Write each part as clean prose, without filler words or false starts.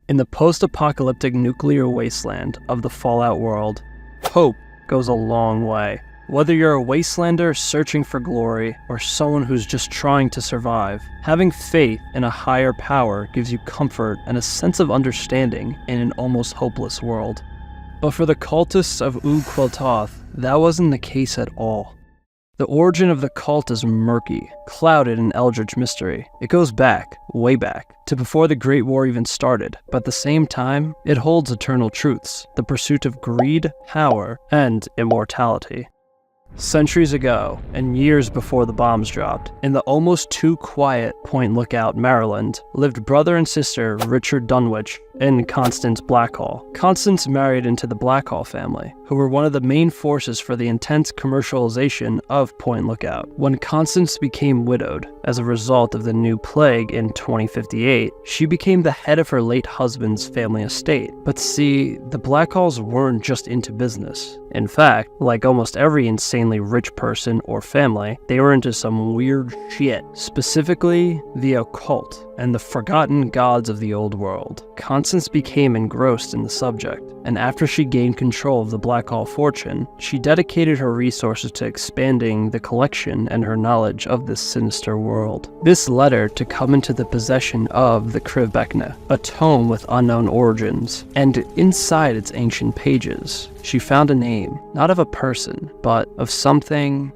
In the post-apocalyptic nuclear wasteland of the Fallout world, hope goes a long way. Whether you're a wastelander searching for glory or someone who's just trying to survive, having faith in a higher power gives you comfort and a sense of understanding in an almost hopeless world. But for the cultists of Ug-Qualtoth, that wasn't the case at all. The origin of the cult is murky, clouded in eldritch mystery. It goes back, way back, to before the Great War even started, but at the same time, it holds eternal truths, the pursuit of greed, power, and immortality. Centuries ago, and years before the bombs dropped, in the almost too quiet Point Lookout, Maryland, lived brother and sister Richard Dunwich and Constance Blackhall. Constance married into the Blackhall family, who were one of the main forces for the intense commercialization of Point Lookout. When Constance became widowed as a result of the new plague in 2058, she became the head of her late husband's family estate. But see, the Blackhalls weren't just into business. In fact, like almost every insanely rich person or family, they were into some weird shit, specifically the occult and the forgotten gods of the old world. Constance became engrossed in the subject, and after she gained control of the Blackhall fortune, she dedicated her resources to expanding the collection and her knowledge of this sinister world. This led her to come into the possession of the Krivbekna, a tome with unknown origins, and inside its ancient pages, she found a name, not of a person, but of something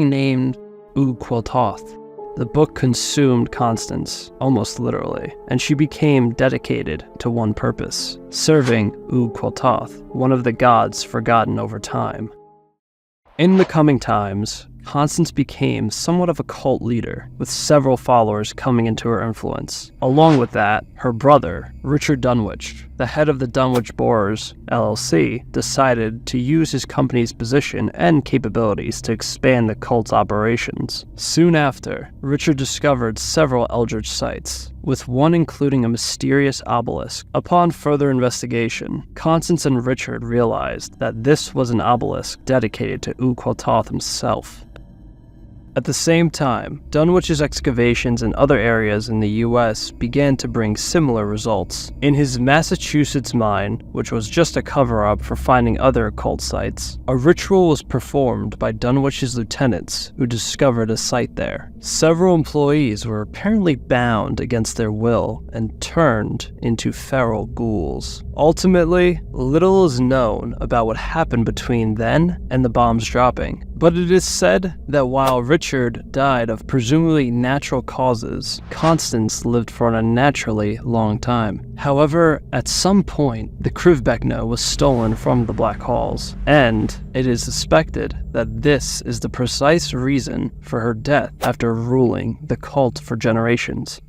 named Ug-Qualtoth. The book consumed Constance, almost literally, and she became dedicated to one purpose, serving Ug-Qualtoth, one of the gods forgotten over time. In the coming times, Constance became somewhat of a cult leader, with several followers coming into her influence. Along with that, her brother, Richard Dunwich, the head of the Dunwich Borers, LLC, decided to use his company's position and capabilities to expand the cult's operations. Soon after, Richard discovered several eldritch sites, with one including a mysterious obelisk. Upon further investigation, Constance and Richard realized that this was an obelisk dedicated to Ug-Qualtoth himself. At the same time, Dunwich's excavations in other areas in the US began to bring similar results. In his Massachusetts mine, which was just a cover-up for finding other occult sites, a ritual was performed by Dunwich's lieutenants who discovered a site there. Several employees were apparently bound against their will and turned into feral ghouls. Ultimately, little is known about what happened between then and the bombs dropping, but it is said that while Richard died of presumably natural causes, Constance lived for an unnaturally long time. However, at some point, the Krivbekna was stolen from the Blackhalls, and it is suspected that this is the precise reason for her death after ruling the cult for generations.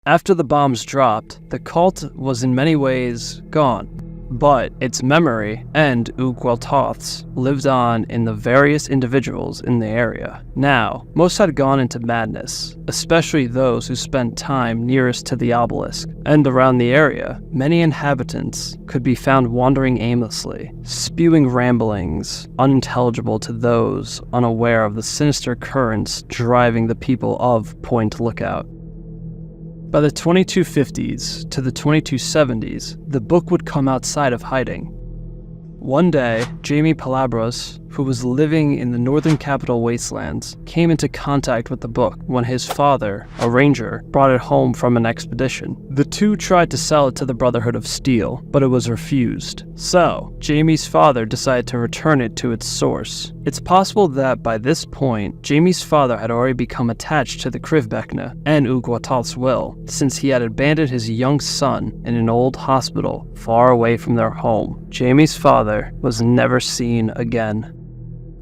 After the bombs dropped, the cult was in many ways gone, but its memory and Ug-Qualtoth's lived on in the various individuals in the area. Now, most had gone into madness, especially those who spent time nearest to the obelisk, and around the area, many inhabitants could be found wandering aimlessly, spewing ramblings unintelligible to those unaware of the sinister currents driving the people of Point Lookout. By the 2250s to the 2270s, the book would come outside of hiding. One day, Jamie Palabros, who was living in the northern capital wastelands, came into contact with the book when his father, a ranger, brought it home from an expedition. The two tried to sell it to the Brotherhood of Steel, but it was refused. So, Jamie's father decided to return it to its source. It's possible that by this point, Jamie's father had already become attached to the Krivbekna and Ug-Qualtoth's will, since he had abandoned his young son in an old hospital far away from their home. Jamie's father was never seen again.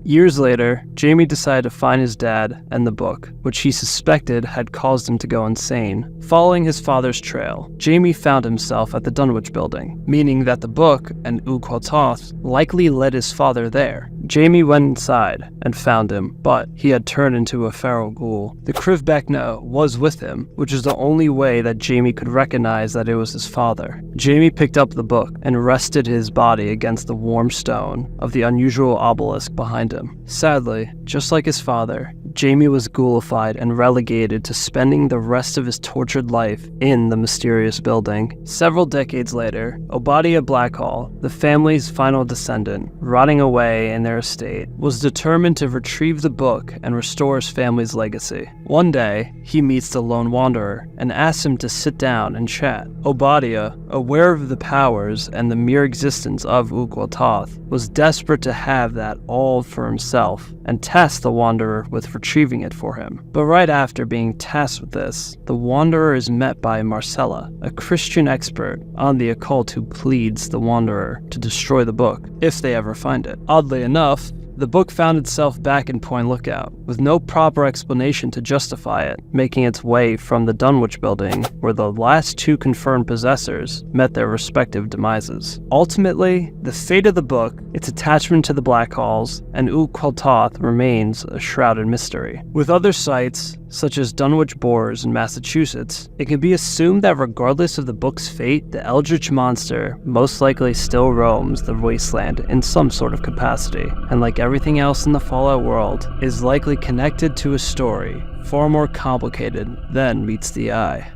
Years later, Jamie decided to find his dad and the book, which he suspected had caused him to go insane. Following his father's trail, Jamie found himself at the Dunwich building, meaning that the book and Ug-Qualtoth likely led his father there. Jamie went inside and found him, but he had turned into a feral ghoul. The Krivbekna was with him, which is the only way that Jamie could recognize that it was his father. Jamie picked up the book and rested his body against the warm stone of the unusual obelisk behind him. Sadly, just like his father, Jamie was ghoulified and relegated to spending the rest of his tortured life in the mysterious building. Several decades later, Obadiah Blackhall, the family's final descendant, rotting away in their estate, was determined to retrieve the book and restore his family's legacy. One day, he meets the lone wanderer and asks him to sit down and chat. Obadiah, aware of the powers and the mere existence of Ug-Qualtoth, was desperate to have that all for himself and tasked the wanderer with retrieving it for him. But right after being tasked with this, the wanderer is met by Marcella, a Christian expert on the occult who pleads the wanderer to destroy the book, if they ever find it. Oddly enough, the book found itself back in Point Lookout, with no proper explanation to justify it, making its way from the Dunwich building, where the last two confirmed possessors met their respective demises. Ultimately, the fate of the book, its attachment to the Blackhalls, and Ug-Qualtoth remains a shrouded mystery. With other sites, such as Dunwich Boars in Massachusetts, it can be assumed that regardless of the book's fate, the eldritch monster most likely still roams the wasteland in some sort of capacity, and like everything else in the Fallout world, is likely connected to a story far more complicated than meets the eye.